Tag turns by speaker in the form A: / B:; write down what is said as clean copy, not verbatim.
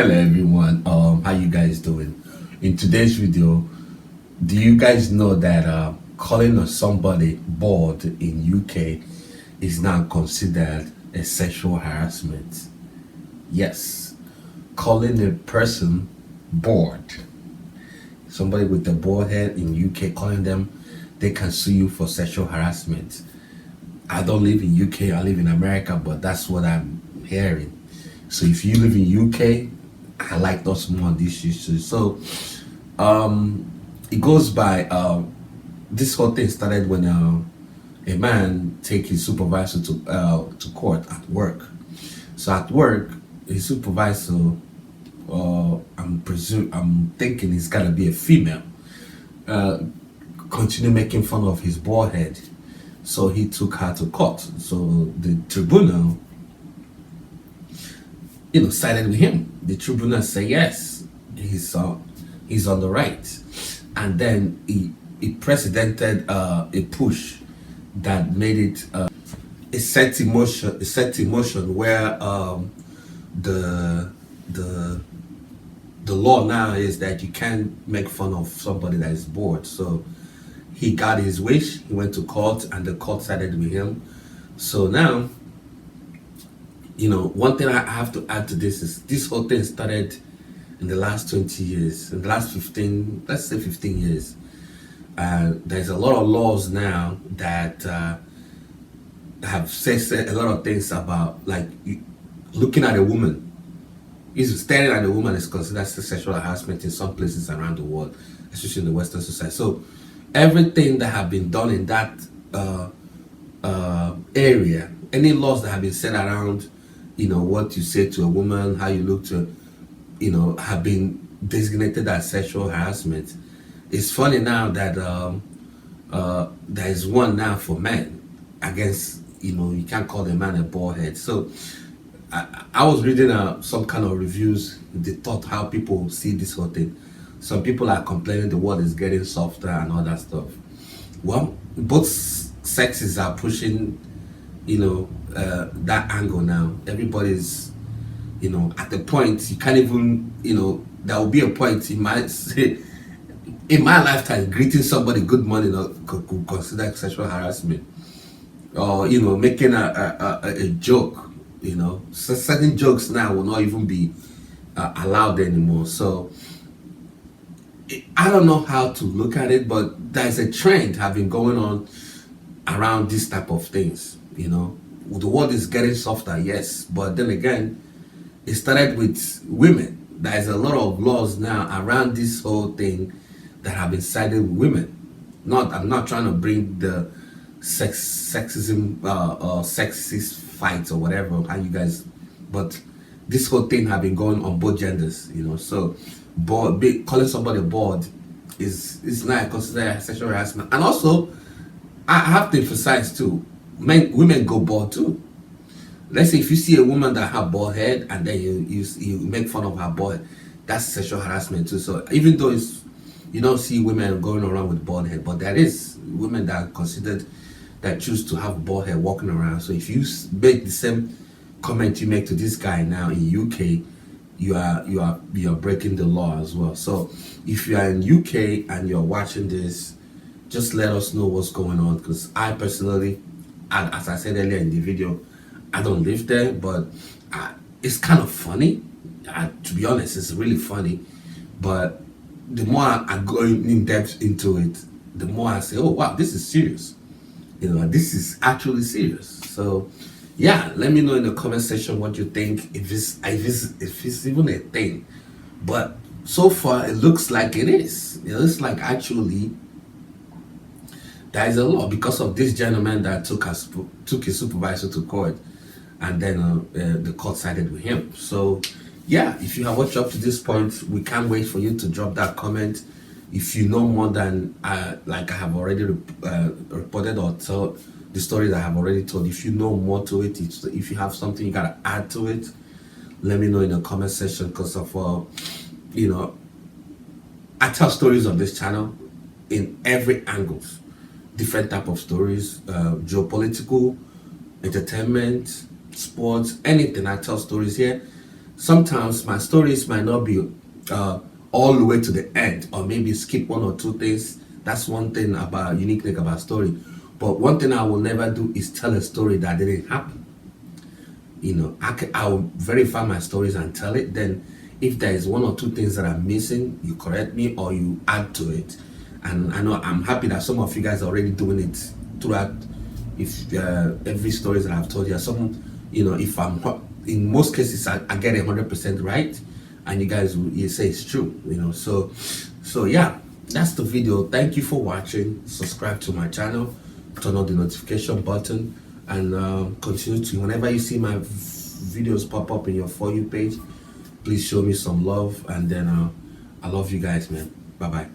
A: Hello everyone, how you guys doing? In today's video, do you guys know that calling somebody bored in UK is now considered a sexual harassment? Yes, calling a person bored, somebody with a bald head in UK, calling them, they can sue you for sexual harassment. I don't live in UK, I live in America, but that's what I'm hearing. So if you live in UK, I like those more on this issue. So it goes by this whole thing started when a man take his supervisor to court at work. So at work, his supervisor, I'm thinking it's gotta be a female, uh, continue making fun of his bald head. So he took her to court. So the tribunal, sided with him. The tribunal say yes, he's on the right, and then he precedented a push that made it a set emotion where the the the law now is that you can't make fun of somebody that is bored. So he got his wish. He went to court, and the court sided with him. So now, one thing I have to add to this is this whole thing started in the last 20 years, in the last 15, let's say 15 years. There's a lot of laws now that have said a lot of things about, like, looking at a woman. Is staring at a woman is considered sexual harassment in some places around the world, especially in the Western society. So everything that have been done in that area, any laws that have been set around, what you say to a woman, how you look to, have been designated as sexual harassment. It's funny now that there is one now for men against, you can't call a man a bald head. So I was reading some kind of reviews, they thought how people see this whole thing. Some people are complaining the world is getting softer and all that stuff. Well, both sexes are pushing, that angle now. Everybody's, at the point you can't even, there will be a point you might say, in my lifetime, greeting somebody good morning could consider sexual harassment, or making a joke. Certain jokes now will not even be allowed anymore. So I don't know how to look at it, but there's a trend have been going on around this type of things. The world is getting softer, yes, but then again, it started with women. There's a lot of laws now around this whole thing that have been sided with women. I'm not trying to bring the sexism or sexist fights or whatever, how you guys, but this whole thing have been going on both genders. So calling somebody bored is not considered sexual harassment. And also, I have to emphasize too, women go bald too. Let's say if you see a woman that have bald head and then you make fun of her bald head, that's sexual harassment too. So even though you don't see women going around with bald head, but there is women that are considered, that choose to have bald head walking around. So if you make the same comment you make to this guy now in UK, you are breaking the law as well. So if you are in UK and you're watching this, just let us know what's going on, because I personally, and as I said earlier in the video, I don't live there, but it's kind of funny. To be honest, it's really funny. But the more I go in depth into it, the more I say, oh wow, this is serious. This is actually serious. So yeah, let me know in the comment section what you think, if it's even a thing. But so far it looks like it is. It looks like actually there is a law because of this gentleman that took his supervisor to court, and then the court sided with him. So yeah, if you have watched up to this point, we can't wait for you to drop that comment. If you know more than like I have already reported, or tell the story that I have already told, if you know more to it, if you have something you gotta add to it, let me know in the comment section. Because of I tell stories on this channel in every angles, different type of stories, geopolitical, entertainment, sports, anything. I tell stories here. sometimes my stories might not be all the way to the end, or maybe skip one or two things. That's one thing about unique thing about story. But one thing I will never do is tell a story that didn't happen. I will verify my stories and tell it. Then if there is one or two things that I'm missing, you correct me or you add to it. And I know I'm happy that some of you guys are already doing it throughout. If every story that I've told you, if I'm in most cases I get 100% right, and you guys you say it's true. So yeah, that's the video. Thank you for watching. Subscribe to my channel, turn on the notification button, and continue to, whenever you see my videos pop up in your For You page, please show me some love. And then I love you guys, man. Bye bye.